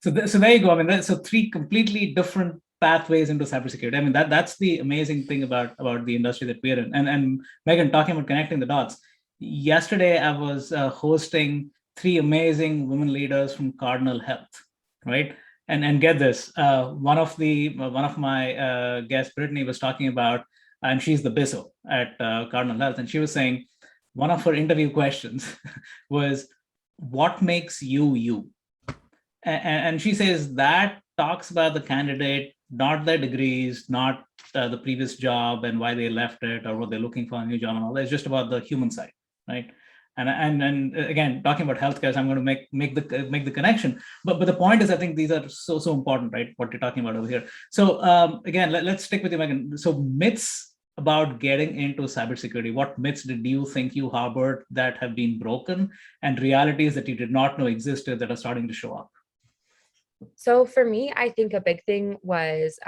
So there you go. I mean, so three completely different pathways into cybersecurity. I mean, that's the amazing thing about the industry that we're in. And Megan, talking about connecting the dots. Yesterday, I was hosting three amazing women leaders from Cardinal Health, right? And get this, one of my guests, Brittany, was talking about, and she's the BISO at Cardinal Health, and she was saying one of her interview questions was, "What makes you you?" And she says that talks about the candidate, not their degrees, not the previous job and why they left it or what they're looking for a new job and all that. It's just about the human side, right? And again, talking about healthcare, so I'm going to make the connection. But the point is, I think these are so important, right? What you're talking about over here. So again, let's stick with you, Megan. So myths about getting into cybersecurity. What myths did you think you harbored that have been broken, and realities that you did not know existed that are starting to show up? So for me, I think a big thing was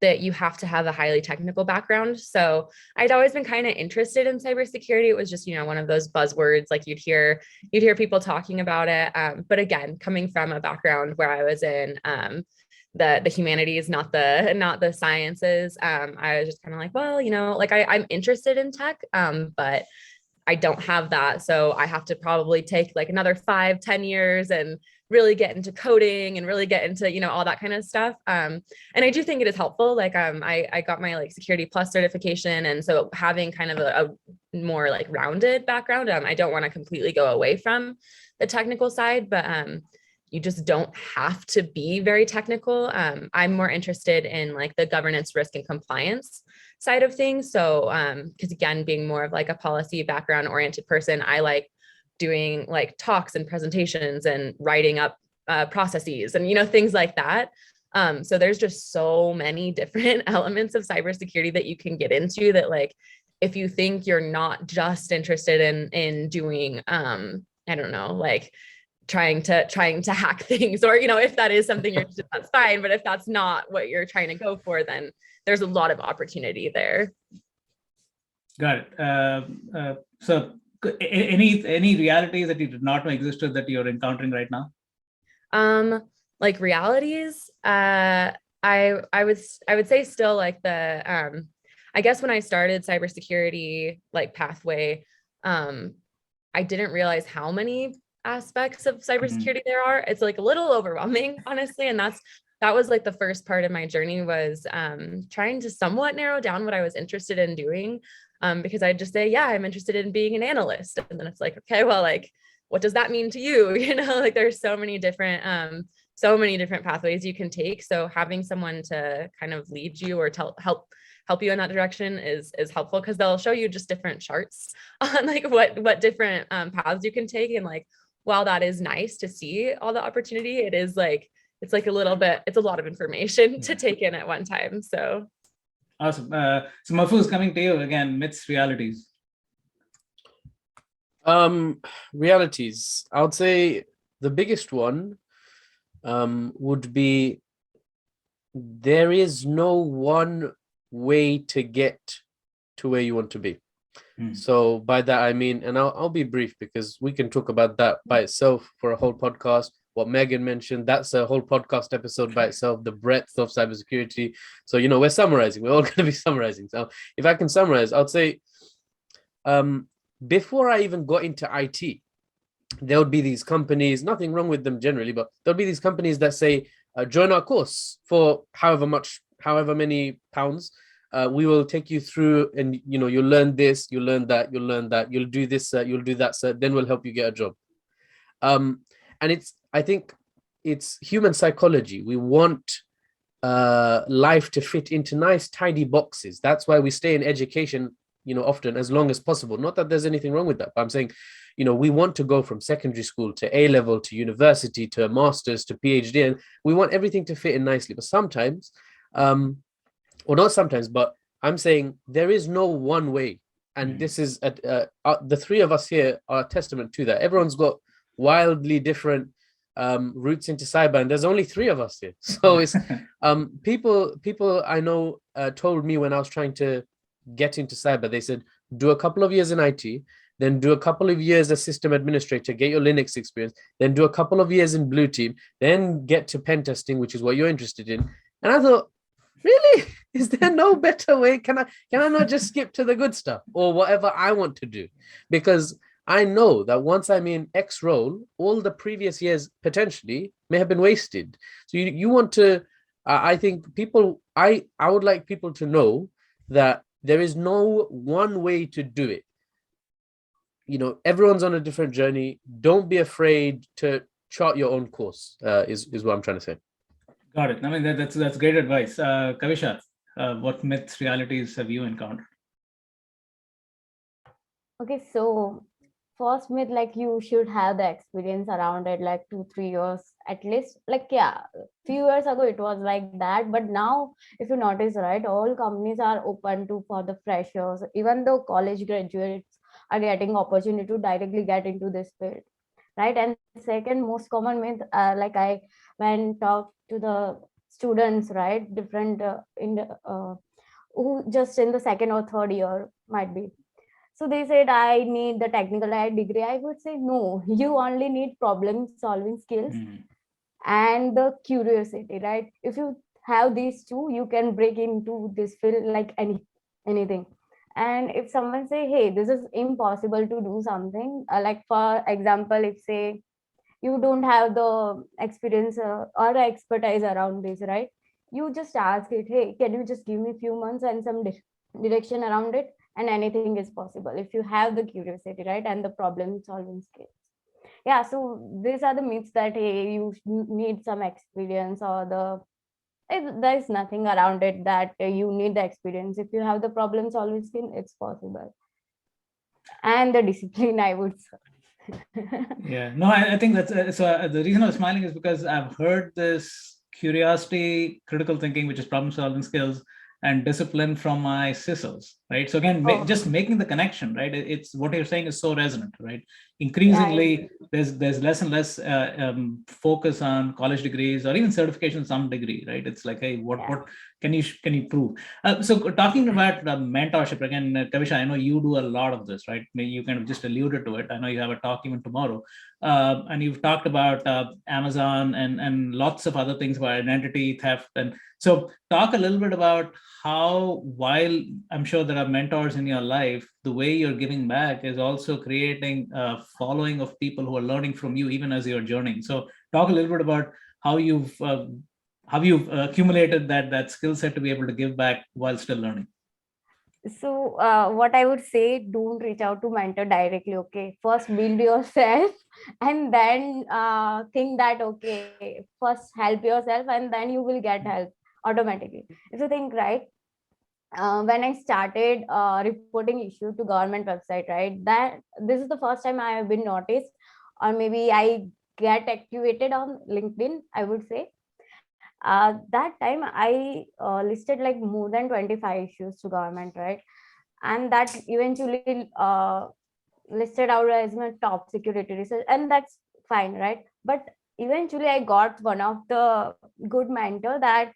that you have to have a highly technical background. So I'd always been kind of interested in cybersecurity. It was just, one of those buzzwords, like you'd hear people talking about it. But again, coming from a background where I was in the humanities, not the sciences, I was just kind of like, well, like I'm interested in tech, but I don't have that. So I have to probably take like another 5-10 years and really get into coding and really get into, all that kind of stuff. And I do think it is helpful. Like, I got my like Security Plus certification. And so having kind of a more like rounded background, I don't want to completely go away from the technical side, but you just don't have to be very technical. I'm more interested in like the governance, risk, and compliance side of things. So, because again, being more of like a policy background oriented person, I like doing like talks and presentations and writing up processes and things like that. So there's just so many different elements of cybersecurity that you can get into that, like, if you think you're not just interested in doing I don't know, like trying to hack things, or if that is something you're interested in, that's fine, but if that's not what you're trying to go for, then there's a lot of opportunity there. Got it. So any realities that you did not know existed that you're encountering right now? Like realities, I would say still like the I guess when I started cybersecurity like pathway, I didn't realize how many aspects of Mhm. cybersecurity there are. It's like a little overwhelming, honestly. And that was like the first part of my journey, was trying to somewhat narrow down what I was interested in doing. Because I'd just say, yeah, I'm interested in being an analyst. And then it's like, okay, well, like, what does that mean to you? Like there's so many different pathways you can take. So having someone to kind of lead you or help you in that direction is helpful, because they'll show you just different charts on like what different paths you can take. And like, while that is nice to see all the opportunity, it's like it's a lot of information to take in at one time. So Awesome. So Mahfouz, coming to you again, myths, realities. Realities. I would say the biggest one would be, there is no one way to get to where you want to be. So by that I mean, and I'll be brief because we can talk about that by itself for a whole podcast. What Megan mentioned, that's a whole podcast episode by itself, the breadth of cybersecurity. So, we're summarizing. We're all going to be summarizing. So if I can summarize, I'd say before I even got into IT, there would be these companies, nothing wrong with them generally, but there'll be these companies that say, join our course for however many pounds. We will take you through, and you'll learn this, you'll learn that, you'll do this, you'll do that, then we'll help you get a job. And I think it's human psychology. We want life to fit into nice tidy boxes. That's why we stay in education, often as long as possible. Not that there's anything wrong with that, but I'm saying, we want to go from secondary school to A level to university to a master's to PhD, and we want everything to fit in nicely. But sometimes, or not sometimes, but I'm saying there is no one way. And this is the three of us here are a testament to that. Everyone's got wildly different routes into cyber, and there's only three of us here. So it's people I know told me when I was trying to get into cyber, they said, do a couple of years in IT, then do a couple of years as system administrator, get your Linux experience, then do a couple of years in blue team, then get to pen testing, which is what you're interested in. And I thought, really, is there no better way? Can I not just skip to the good stuff or whatever I want to do? Because I know that once I'm in X role, all the previous years potentially may have been wasted. So you want to, I think people, I would like people to know that there is no one way to do it. Everyone's on a different journey. Don't be afraid to chart your own course, is what I'm trying to say. Got it. I mean, that's great advice. Kavisha, what myths, realities have you encountered? Okay, so first myth, like you should have the experience around it, like 2-3 years at least. Like, yeah, few years ago it was like that, but now if you notice, right, all companies are open for the freshers, even though college graduates are getting opportunity to directly get into this field, right? And second most common myth, like I when talk to the students, right, different who just in the second or third year might be. So they said, I need the technical degree. I would say, no, you only need problem solving skills and the curiosity, right? If you have these two, you can break into this field like anything. And if someone say, hey, this is impossible to do something, like for example, if say you don't have the experience or expertise around this, right? You just ask it, hey, can you just give me a few months and some direction around it? And anything is possible if you have the curiosity, right, and the problem solving skills. Yeah, so these are the myths that, hey, you need some experience or there's nothing around it that you need the experience. If you have the problem solving skill, it's possible. And the discipline, I would say. Yeah, no, I think that's so. The reason I was smiling is because I've heard this curiosity, critical thinking, which is problem solving skills, and discipline from my CISOs, right? So again, just making the connection, right? It's what you're saying is so resonant, right? Increasingly, there's less and less focus on college degrees or even certification to some degree, right? It's like, hey, what can you prove? So talking about mentorship again, Kavisha, I know you do a lot of this, right? You kind of just alluded to it. I know you have a talk even tomorrow, and you've talked about Amazon and lots of other things about identity theft. And so talk a little bit about how, while I'm sure there are mentors in your life, the way you're giving back is also creating a following of people who are learning from you even as you're journeying. So talk a little bit about how you've accumulated that skill set to be able to give back while still learning. So what I would say, don't reach out to mentor directly. Okay, first build yourself and then think that, okay, first help yourself and then you will get help automatically. If you think, right, when I started reporting issue to government website, right, that this is the first time I have been noticed, or maybe I get activated on LinkedIn, I would say. That time I listed like more than 25 issues to government, right? And that eventually listed out as my top security research, and that's fine, right? But eventually I got one of the good mentor that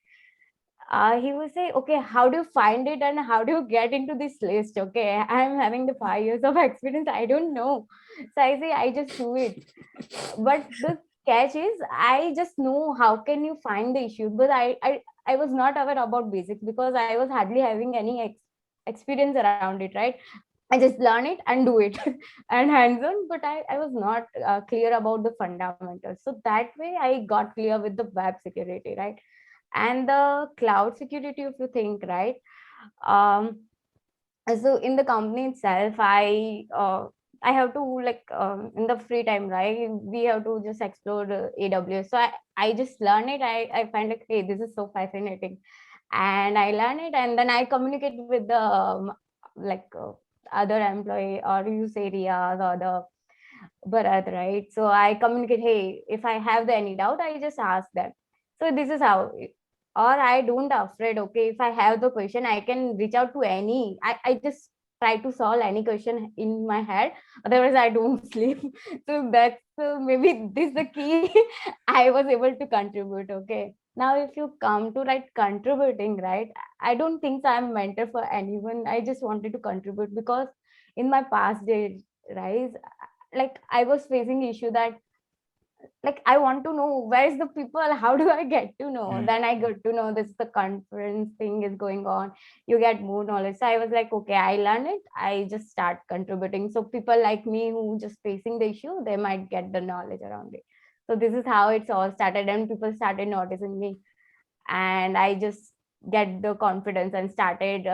he would say, okay, how do you find it and how do you get into this list? Okay, I'm having the 5 years of experience, I don't know. So I say, I just do it. But the catch is, I just know how can you find the issue, but I was not aware about basics because I was hardly having any experience around it, right? I just learn it and do it and hands-on, but I was not clear about the fundamentals. So that way I got clear with the web security, right? And the cloud security, if you think, right? So in the company itself, I have to like in the free time, right? We have to just explore AWS. So I just learn it. I find like, hey, this is so fascinating, and I learn it, and then I communicate with the other employee or use areas or the Bharat, right? So I communicate, hey, if I have any doubt, I just ask them. So this is how, or I don't afraid, okay, if I have the question, I can reach out to any, I just try to solve any question in my head, otherwise I don't sleep. So that's maybe this is the key. I was able to contribute. Okay, now if you come to contributing, right, I don't think so I'm mentor for anyone. I just wanted to contribute because in my past days, rise, like I was facing issue that like I want to know where's the people, how do I get to know? Mm. Then I got to know this the conference thing is going on, you get more knowledge. So I was like, okay, I learn it, I just start contributing, so people like me who just facing the issue, they might get the knowledge around it. So this is how it's all started, and people started noticing me, and I just get the confidence and started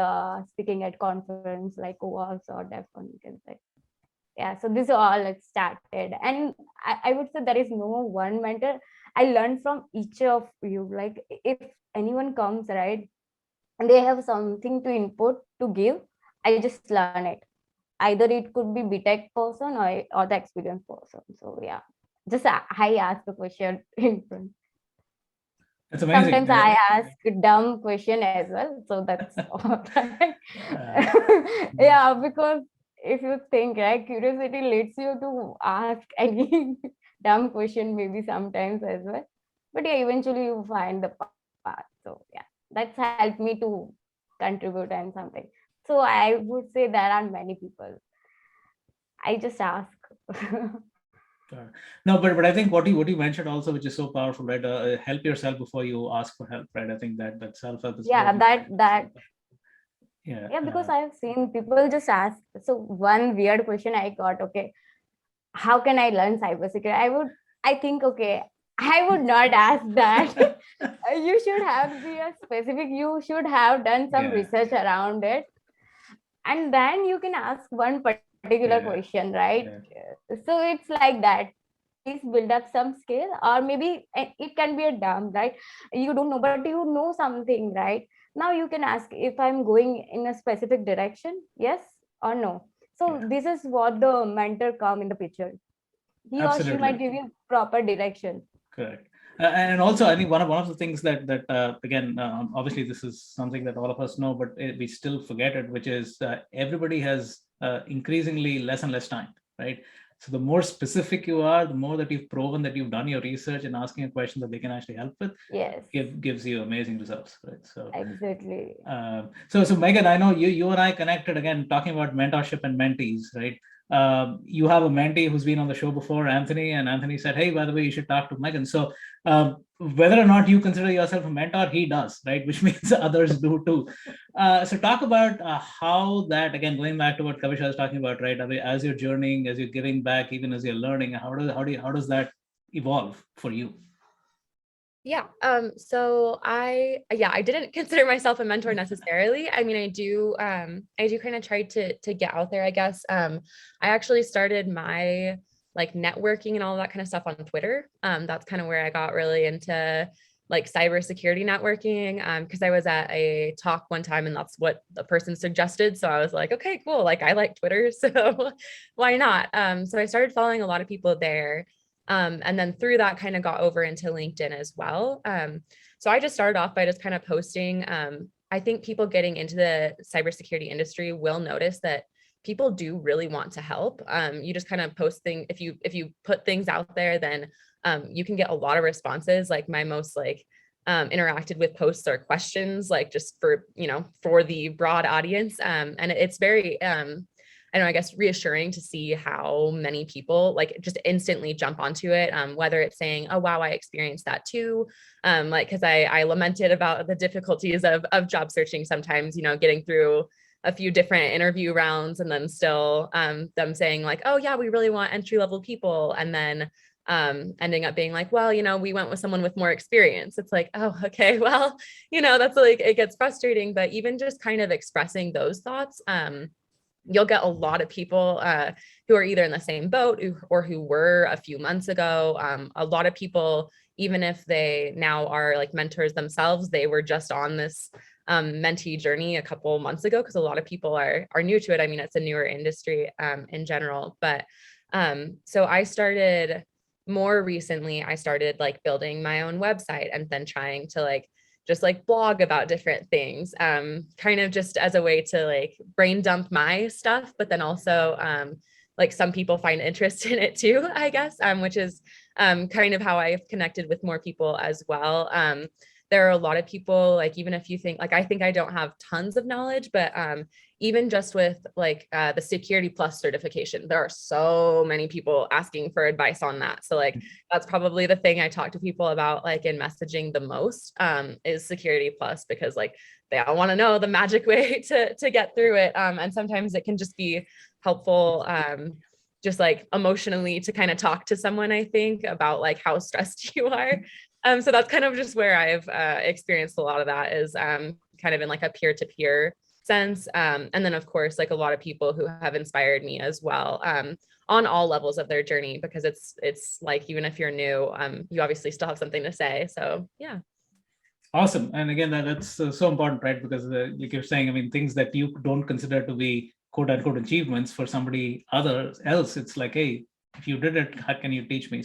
speaking at conference like OWASP or DEFCON, you can say. Yeah, so this all it started, and I would say there is no one mentor. I learned from each of you. Like if anyone comes, right, and they have something to input to give, I just learn it. Either it could be BTech person or the experienced person. So yeah, just I ask the question in front. It's amazing. Sometimes I ask dumb question as well, so that's all right. Yeah, because if you think, right, curiosity leads you to ask any dumb question maybe sometimes as well, but yeah, eventually you find the path. So yeah, that's helped me to contribute and something. So I would say there are many people, I just ask. Sure. No, but I think what you mentioned also, which is so powerful, right? Help yourself before you ask for help, right? I think that self help is Yeah, very that yeah. yeah, because I've seen people just ask. So one weird question I got, okay, how can I learn cybersecurity? I think, okay, I would not ask that. You should have be a specific, you should have done some Yeah. research around it. And then you can ask one particular Yeah. question, right? Yeah. So it's like that. Please build up some skill, or maybe it can be a dumb, right? You don't know, but you know something, right? Now you can ask if I'm going in a specific direction, yes or no. So Yeah. this is what the mentor come in the picture. He or she Absolutely. might give you proper direction. Correct. And also, I think one of the things that again, obviously, this is something that all of us know, but we still forget it, which is everybody has increasingly less and less time, right? So the more specific you are, the more that you've proven that you've done your research and asking a question that they can actually help with, Yes, gives you amazing results, right? So exactly. so Megan, I know you and I connected again talking about mentorship and mentees, right? You have a mentee who's been on the show before, Anthony, and Anthony said, "Hey, by the way, you should talk to Megan." So whether or not you consider yourself a mentor, he does, right? Which means others do too. So talk about how that, again, going back to what Kavisha was talking about, right? I mean, as you're journeying, as you're giving back, even as you're learning, how does that evolve for you? Yeah. So I didn't consider myself a mentor necessarily. I mean, I do kind of try to get out there, I guess. I actually started my like networking and all that kind of stuff on Twitter. That's kind of where I got really into like cybersecurity networking. Because I was at a talk one time and that's what the person suggested. So I was like, okay, cool. Like I like Twitter, so why not? So I started following a lot of people there. And then through that kind of got over into LinkedIn as well. So I just started off by just kind of posting. I think people getting into the cybersecurity industry will notice that people do really want to help. You just kind of post things. If you put things out there, then you can get a lot of responses. Like my most like interacted with posts or questions, like just for, for the broad audience. And it's very, I don't know, I guess reassuring to see how many people like just instantly jump onto it. Whether it's saying, oh, wow, I experienced that too. Like, cause I lamented about the difficulties of job searching sometimes, getting through a few different interview rounds and then still them saying like, oh yeah, we really want entry-level people. And then ending up being like, well, we went with someone with more experience. It's like, oh, okay, well, that's like, it gets frustrating, but even just kind of expressing those thoughts, you'll get a lot of people who are either in the same boat or who were a few months ago. A lot of people, even if they now are like mentors themselves, they were just on this mentee journey a couple months ago, because a lot of people are new to it. I mean, it's a newer industry in general. But so more recently, I started like building my own website and then trying to just like blog about different things, kind of just as a way to like brain dump my stuff, but then also like some people find interest in it too, I guess, which is kind of how I've connected with more people as well. there are a lot of people, like, even if you think, like, I think I don't have tons of knowledge, but even just with like the Security Plus certification, there are so many people asking for advice on that. So like, that's probably the thing I talk to people about, like in messaging the most, is Security Plus, because like they all want to know the magic way to get through it. And sometimes it can just be helpful, just like emotionally, to kind of talk to someone, I think, about like how stressed you are. So that's kind of just where I've experienced a lot of that, is kind of in like a peer-to-peer sense. And then of course, like a lot of people who have inspired me as well, on all levels of their journey, because it's like, even if you're new, you obviously still have something to say. So yeah. Awesome. And again, that's so important, right? Because like you're saying, I mean, things that you don't consider to be quote unquote achievements, for somebody else, it's like, hey, if you did it, how can you teach me?